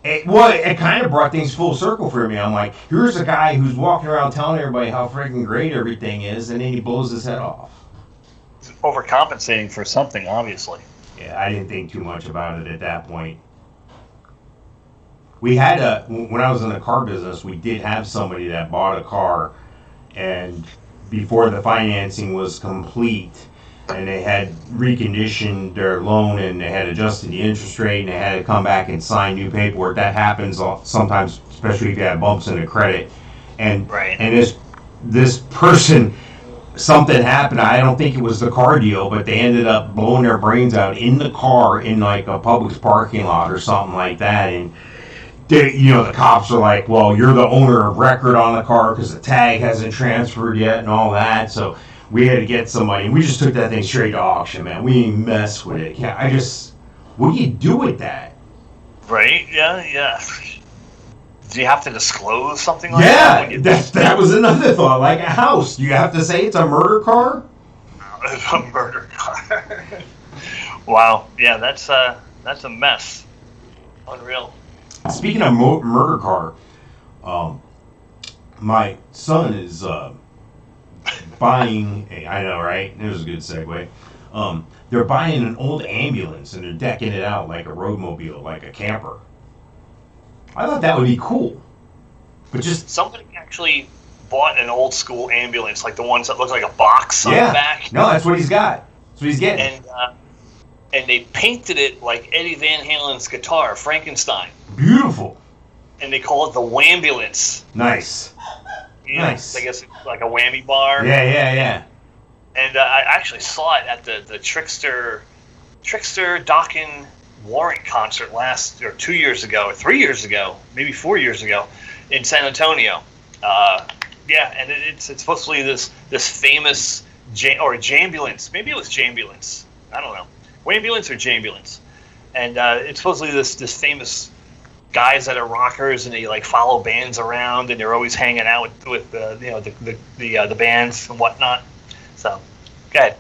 it kind of brought things full circle for me. I'm like, here's a guy who's walking around telling everybody how freaking great everything is, and then he blows his head off. Overcompensating for something, obviously. Yeah, I didn't think too much about it at that point. We had when I was in the car business, we did have somebody that bought a car, and before the financing was complete, and they had reconditioned their loan, and they had adjusted the interest rate, and they had to come back and sign new paperwork. That happens sometimes, especially if you have bumps in the credit. And right. And this person, something happened. I don't think it was the car deal, but they ended up blowing their brains out in the car in like a Publix parking lot or something like that. And the cops are like, well, you're the owner of record on the car because the tag hasn't transferred yet and all that. So we had to get somebody, and we just took that thing straight to auction, man. We didn't mess with it. Yeah, what do you do with that? Right? Yeah. Do you have to disclose something like that? Yeah, that was another thought. Like a house, do you have to say it's a murder car? It's a murder car. Wow. Yeah, that's a mess. Unreal. Speaking of murder car, my son is buying. I know, right? It was a good segue. They're buying an old ambulance and they're decking it out like a roadmobile, like a camper. I thought that would be cool. But just somebody actually bought an old school ambulance, like the ones that look like a box on the back. No, that's what he's got. That's what he's getting. And they painted it like Eddie Van Halen's guitar, Frankenstein. Beautiful. And they call it the Wambulance. Nice. Nice. I guess it's like a whammy bar. Yeah. And I actually saw it at the Trickster Dokken Warrant concert 2 years ago, or 3 years ago, maybe 4 years ago, in San Antonio. And it's supposed to be this famous Jambulance. Maybe it was Jambulance. I don't know. Wambulance or Jambulance. And it's supposedly this famous guys that are rockers, and they like follow bands around, and they're always hanging out with the bands and whatnot. So, go ahead.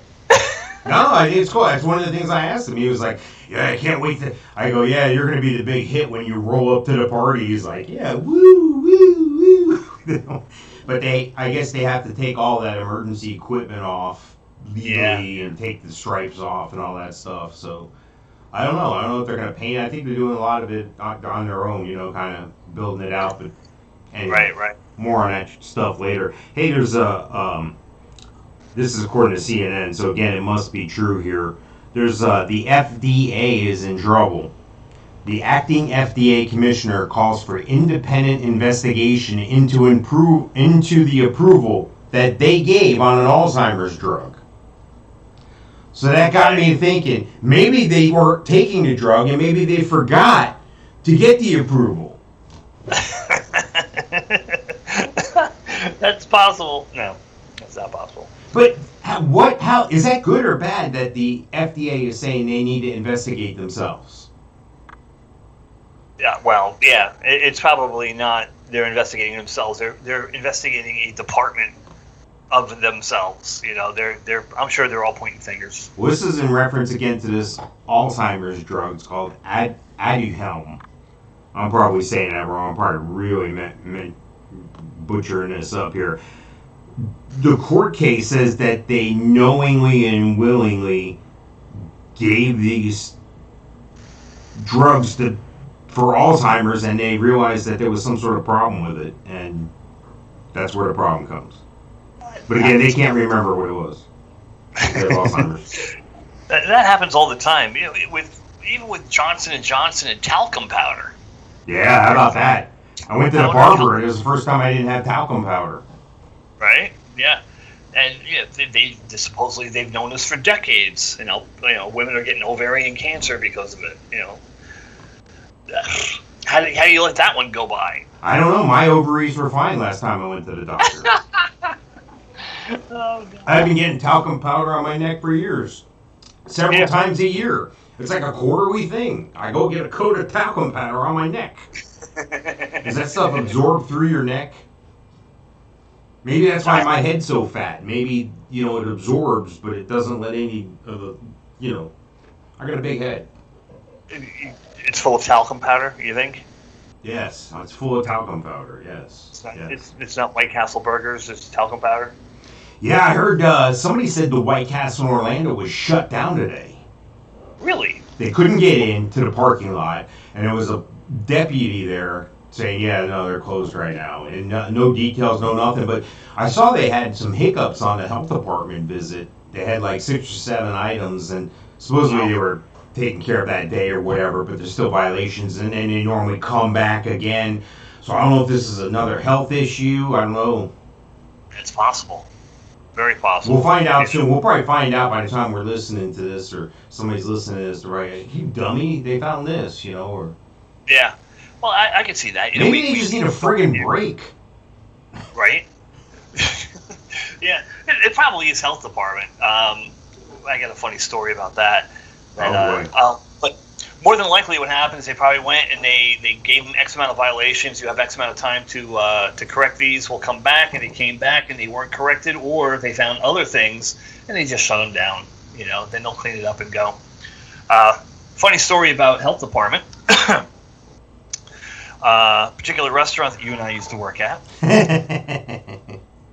No, I think it's cool. That's one of the things I asked him. He was like, yeah, I can't wait to... I go, yeah, you're going to be the big hit when you roll up to the party. He's like, yeah, woo. But I guess they have to take all that emergency equipment off legally and take the stripes off and all that stuff. So, I don't know if they're going to paint. I think they're doing a lot of it on their own, kind of building it out. But anyway, right. More on that stuff later. Hey, there's this is according to CNN, so again, it must be true here. There's the FDA is in trouble. The acting FDA commissioner calls for independent investigation into the approval that they gave on an Alzheimer's drug. So that got me thinking, maybe they weren't taking the drug and maybe they forgot to get the approval. That's possible. No, that's not possible. But how is that good or bad that the FDA is saying they need to investigate themselves? Yeah, well, yeah, it's probably not they're investigating themselves. They're investigating a department of themselves. I'm sure they're all pointing fingers. Well, this is in reference again to this Alzheimer's drug. It's called Aduhelm. I'm probably saying that wrong. I'm probably really butchering this up here. The court case says that they knowingly and willingly gave these drugs for Alzheimer's, and they realized that there was some sort of problem with it, and that's where the problem comes. But again, they can't remember what it was. They have Alzheimer's. That happens all the time. Even with Johnson & Johnson and talcum powder. Yeah, how about that? I went to the barber, and it was the first time I didn't have talcum powder. Right? Yeah. And they supposedly they've known this for decades. Women are getting ovarian cancer because of it. How do you let that one go by? I don't know. My ovaries were fine last time I went to the doctor. Oh, God. I've been getting talcum powder on my neck for years. Several times a year. It's like a quarterly thing. I go get a coat of talcum powder on my neck. Does that stuff absorb through your neck? Maybe that's why my head's so fat. Maybe, it absorbs, but it doesn't let any of the, I got a big head. It's full of talcum powder, you think? Yes, it's full of talcum powder, yes. It's not White Castle burgers, it's talcum powder? Yeah, I heard somebody said the White Castle in Orlando was shut down today. Really? They couldn't get into the parking lot, and there was a deputy there saying, they're closed right now. And no details, no nothing. But I saw they had some hiccups on the health department visit. They had like 6 or 7 items, and supposedly they were taking care of that day or whatever, but there's still violations, and then they normally come back again. So I don't know if this is another health issue. I don't know. It's possible. Very possible. We'll find out soon. We'll probably find out by the time we're listening to this, or somebody's listening to this, right? You dummy, they found this, or... Yeah. Well, I can see that. Maybe they just need a friggin' break. Right? Yeah. It probably is health department. I got a funny story about that. But more than likely what happens, they probably went and they gave them X amount of violations. You have X amount of time to correct these. We'll come back, and they came back and they weren't corrected, or they found other things and they just shut them down. Then they'll clean it up and go. Funny story about health department. Particular restaurant that you and I used to work at.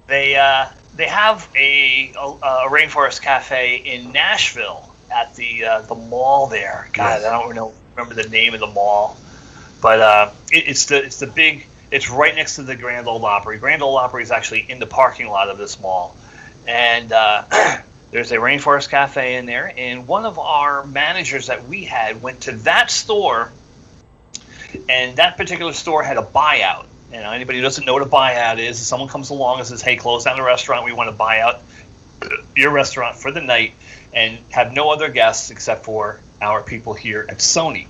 They have a Rainforest Cafe in Nashville. At the mall there. God, yes. I don't remember the name of the mall, but it's the big. It's right next to the Grand Ole Opry. Grand Ole Opry is actually in the parking lot of this mall, and there's a Rainforest Cafe in there. And one of our managers that we had went to that store, and that particular store had a buyout. Anybody who doesn't know what a buyout is someone comes along and says, "Hey, close down the restaurant. We want to buy out your restaurant for the night and have no other guests except for our people here at Sony."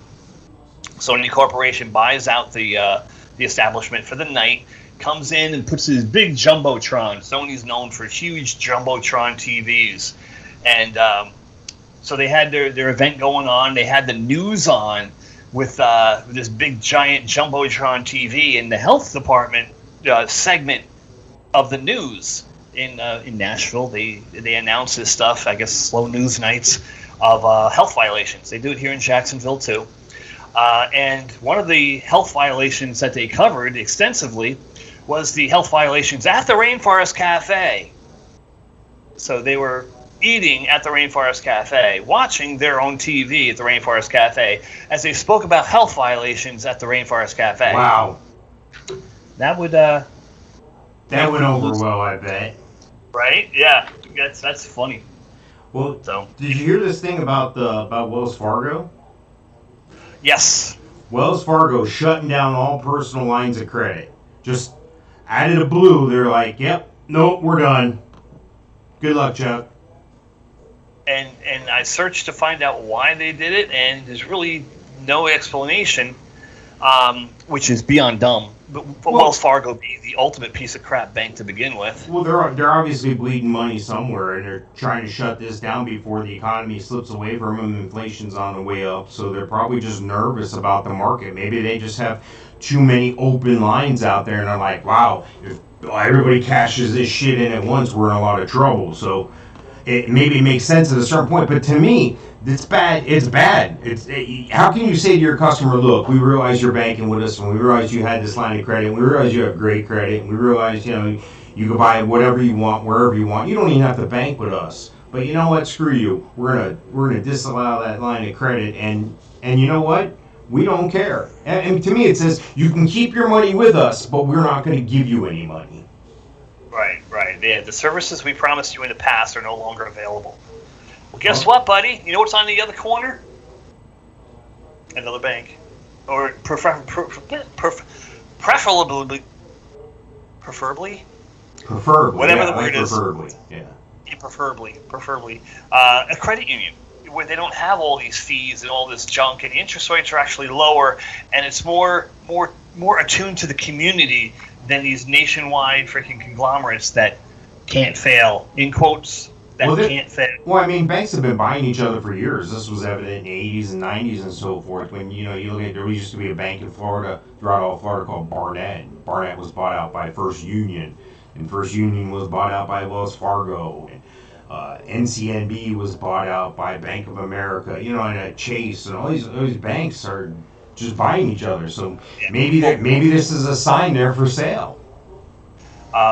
Sony Corporation buys out the establishment for the night, comes in and puts this big jumbotron. Sony's known for huge jumbotron TVs, and so they had their event going on. They had the news on with this big giant jumbotron TV in the health department segment of the news. In Nashville, they announce this stuff, I guess, slow news nights of health violations. They do it here in Jacksonville too. And one of the health violations that they covered extensively was the health violations at the Rainforest Cafe. So they were eating at the Rainforest Cafe, watching their own TV at the Rainforest Cafe, as they spoke about health violations at the Rainforest Cafe. Wow. That would that went over well, I bet. Right? Yeah, that's funny. Well, did you hear this thing about Wells Fargo? Yes. Wells Fargo shutting down all personal lines of credit. Just out of the blue, they're like, "Yep, nope, we're done. Good luck, Chuck." And I searched to find out why they did it, and there's really no explanation. which is beyond dumb. But Wells Fargo being the ultimate piece of crap bank to begin with. Well, they're obviously bleeding money somewhere, and they're trying to shut this down before the economy slips away from them. Inflation's on the way up, so they're probably just nervous about the market. Maybe they just have too many open lines out there, and they're like, wow, if everybody cashes this shit in at once, we're in a lot of trouble. So it maybe makes sense at a certain point, but to me, it's bad. It's bad. How can you say to your customer, look, we realize you're banking with us, and we realize you had this line of credit, and we realize you have great credit, and we realize, you can buy whatever you want, wherever you want. You don't even have to bank with us. But you know what? Screw you. We're gonna disallow that line of credit, and you know what? We don't care. And to me, it says you can keep your money with us, but we're not going to give you any money. Right. Yeah, the services we promised you in the past are no longer available. Well, guess what, buddy? You know what's on the other corner? Another bank. Or preferably. Whatever the word is. Preferably, yeah. Preferably. A credit union where they don't have all these fees and all this junk, and the interest rates are actually lower, and it's more attuned to the community than these nationwide freaking conglomerates that can't fail, in quotes, can't fail. Well, I mean, banks have been buying each other for years. This was evident in the 80s and 90s and so forth. When, you look at, there used to be a bank in Florida, throughout all Florida, called Barnett. Barnett was bought out by First Union, and First Union was bought out by Wells Fargo. NCNB was bought out by Bank of America, and Chase, and all these banks are just buying each other. So maybe this is a sign they're for sale.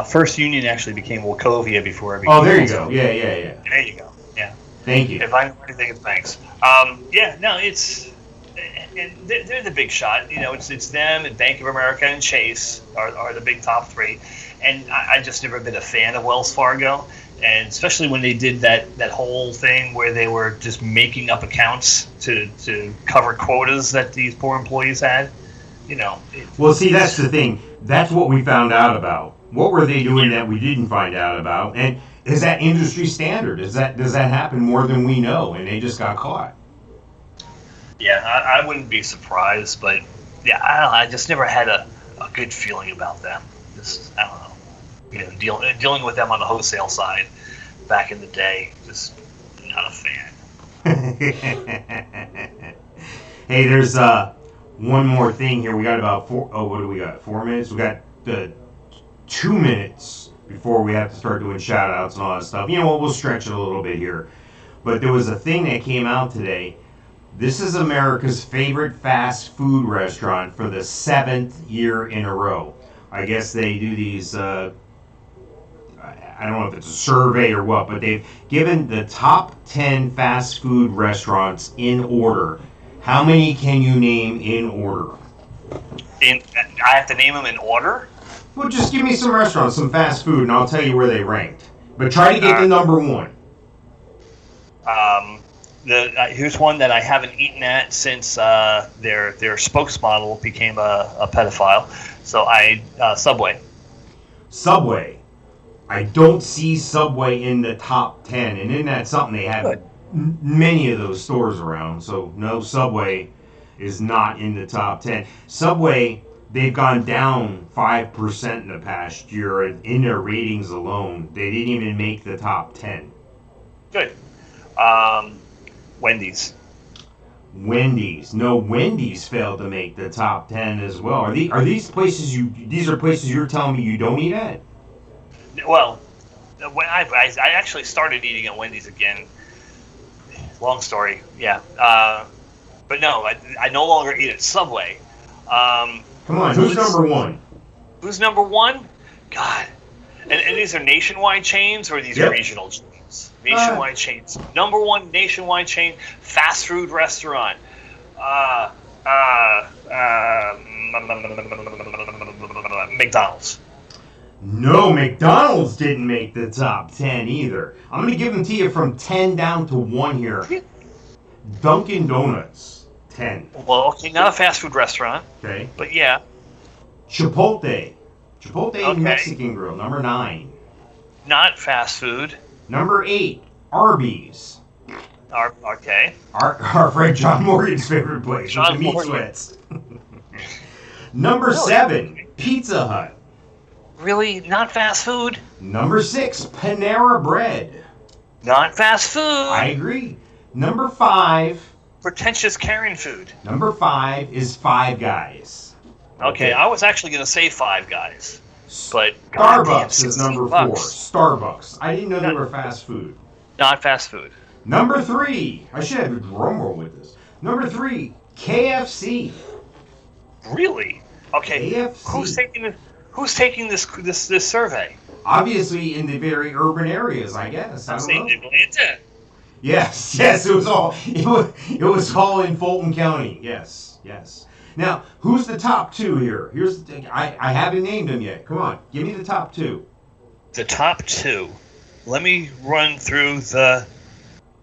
First Union actually became Wachovia before it became. Oh, there you go. Yeah. There you go. Yeah. Thank you. If I know anything, it's banks. It's and they're the big shot. It's them and Bank of America and Chase are the big top three. And I just never been a fan of Wells Fargo. And especially when they did that whole thing where they were just making up accounts to cover quotas that these poor employees had, Well, see, that's the thing. That's what we found out about. What were they doing that we didn't find out about? And is that industry standard? Does that happen more than we know? And they just got caught. Yeah, I wouldn't be surprised, but yeah, I don't know. I just never had a good feeling about them. Just, I don't know. Dealing with them on the wholesale side back in the day, just not a fan. Hey, there's one more thing here. We got about 4 minutes? We got 2 minutes before we have to start doing shout outs and all that stuff. We'll stretch it a little bit here. But there was a thing that came out today. This is America's favorite fast food restaurant for the 7th year in a row. I guess they do these I don't know if it's a survey or what, but they've given the top 10 fast food restaurants in order. How many can you name in order? I have to name them in order? Well, just give me some restaurants, some fast food, and I'll tell you where they ranked. But try to get to number one. Here's one that I haven't eaten at since their spokesmodel became a pedophile. So Subway. Subway. I don't see Subway in the top 10, and isn't that something? They have many of those stores around, so no, Subway is not in the top 10. Subway, they've gone down 5% in the past year in their ratings alone. They didn't even make the top 10. Good. Wendy's. No, Wendy's failed to make the top 10 as well. Are these places these are places you're telling me you don't eat at? Well, when I actually started eating at Wendy's again. Long story, yeah. But no, I no longer eat at Subway. Come on, who's number one? Who's number one? God. And these are nationwide chains or these are regional chains? Nationwide chains. Number one nationwide chain, fast food restaurant. McDonald's. No, McDonald's didn't make the top 10 either. I'm going to give them to you from 10 down to 1 here. Dunkin' Donuts, 10. Well, okay, not a fast food restaurant. Okay. But yeah. Chipotle Mexican Grill, number 9. Not fast food. Number 8, Arby's. Okay. Our friend John Morgan's favorite place with the meat sweats. Number 7, Pizza Hut. Really? Not fast food? Number 6, Panera Bread. Not fast food. I agree. Number 5. Pretentious Karen food. Number 5 is Five Guys. Okay, I was actually going to say Five Guys. But Starbucks is number 4. Starbucks. I didn't know they were fast food. Not fast food. Number 3. I should have a drum roll with this. Number 3, KFC. Really? Okay. KFC. Who's taking this survey? Obviously, in the very urban areas, I guess. I don't know. Atlanta. Yes. It was all in Fulton County. Yes. Now, who's the top 2 here? I haven't named them yet. Come on, give me the top 2. The top 2. Let me run through the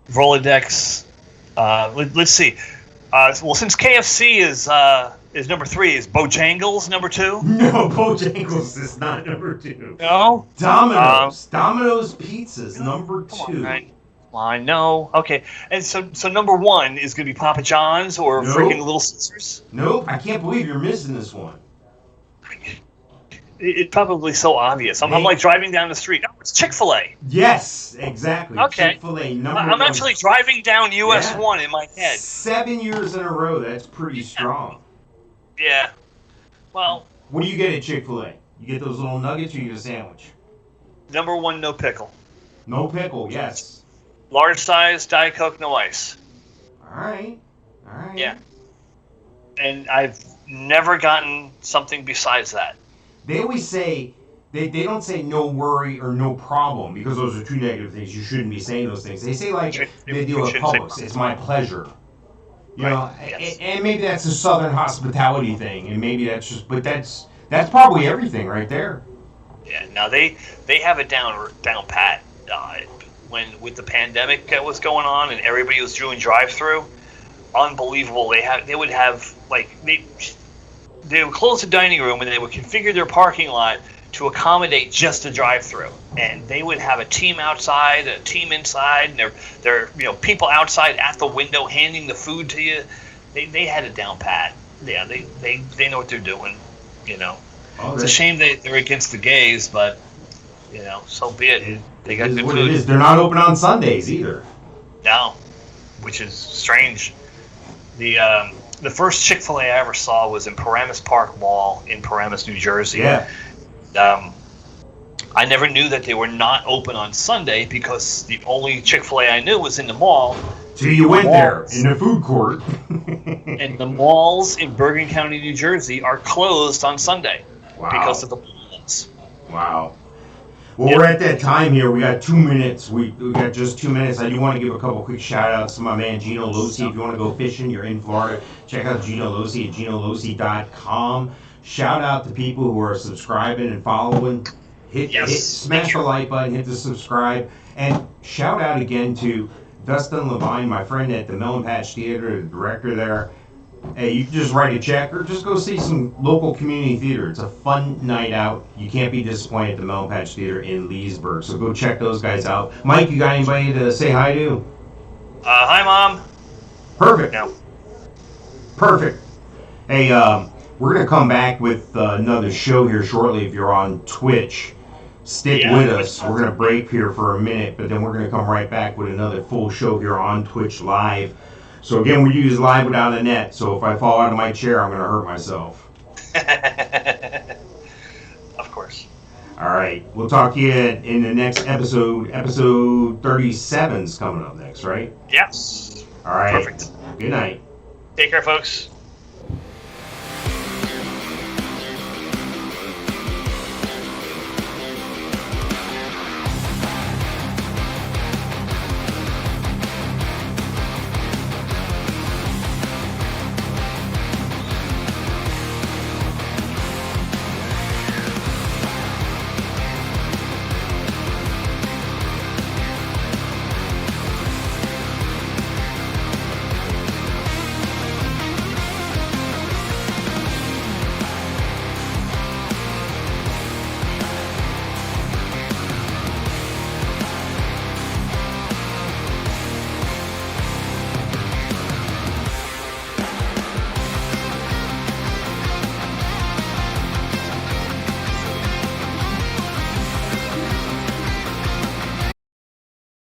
Rolodex. Let's see. Well, since KFC is number 3, is Bojangles number 2? No, Bojangles is not number 2. No. Domino's. Domino's Pizza's number 2. Right. I know. Okay, and so number 1 is going to be Papa John's or freaking Little Caesars? Nope, I can't believe you're missing this one. It's probably so obvious. I'm like driving down the street. Oh, it's Chick-fil-A. Yes, exactly. Okay. Chick-fil-A number 1. I'm actually driving down US 1 in my head. 7 years in a row. That's pretty strong. Yeah. Well. What do you get at Chick-fil-A? You get those little nuggets or you get a sandwich? Number 1, no pickle. No pickle, yes. Large size, Diet Coke, no ice. All right. Yeah. And I've never gotten something besides that. They always say, they don't say no worry or no problem because those are 2 negative things. You shouldn't be saying those things. They say they do at Publix. It's my pleasure. You know, yes. And maybe that's a Southern hospitality thing, and maybe that's just, but that's probably everything right there. Yeah. Now they have it down pat. When with the pandemic that was going on and everybody was doing drive-through, unbelievable. They would have like they would close the dining room and they would configure their parking lot to accommodate just a drive-through, and they would have a team outside, a team inside, and they're people outside at the window handing the food to you. They had it down pat. Yeah, they know what they're doing. It's a shame they're against the gays, but so be it. They got good food. They're not open on Sundays either. No, which is strange. The first Chick-fil-A I ever saw was in Paramus Park Mall in Paramus, New Jersey. Yeah. I never knew that they were not open on Sunday because the only Chick-fil-A I knew was in the mall. So you went there in the food court. And the malls in Bergen County, New Jersey are closed on Sunday because of the malls. Wow. Well, we're at that time here. We got 2 minutes. We got just 2 minutes. I do want to give a couple quick shout-outs to my man Gino Losi. If you want to go fishing, you're in Florida, check out Gino Losi at ginolosi.com. Shout-out to people who are subscribing and following. Smash the like button, hit the subscribe. And shout-out again to Dustin Levine, my friend at the Melon Patch Theater, the director there. Hey, you can just write a check or just go see some local community theater. It's a fun night out. You can't be disappointed at the Melon Patch Theater in Leesburg. So go check those guys out. Mike, you got anybody to say hi to? Hi, Mom. Perfect. No. Perfect. Hey, we're going to come back with another show here shortly if you're on Twitch. Stick with us. We're going to break here for a minute, but then we're going to come right back with another full show here on Twitch Live. So again, we use live without a net, so if I fall out of my chair, I'm going to hurt myself. Of course. All right. We'll talk to you in the next episode. Episode 37's coming up next, right? Yes. All right. Perfect. Good night. Take care, folks.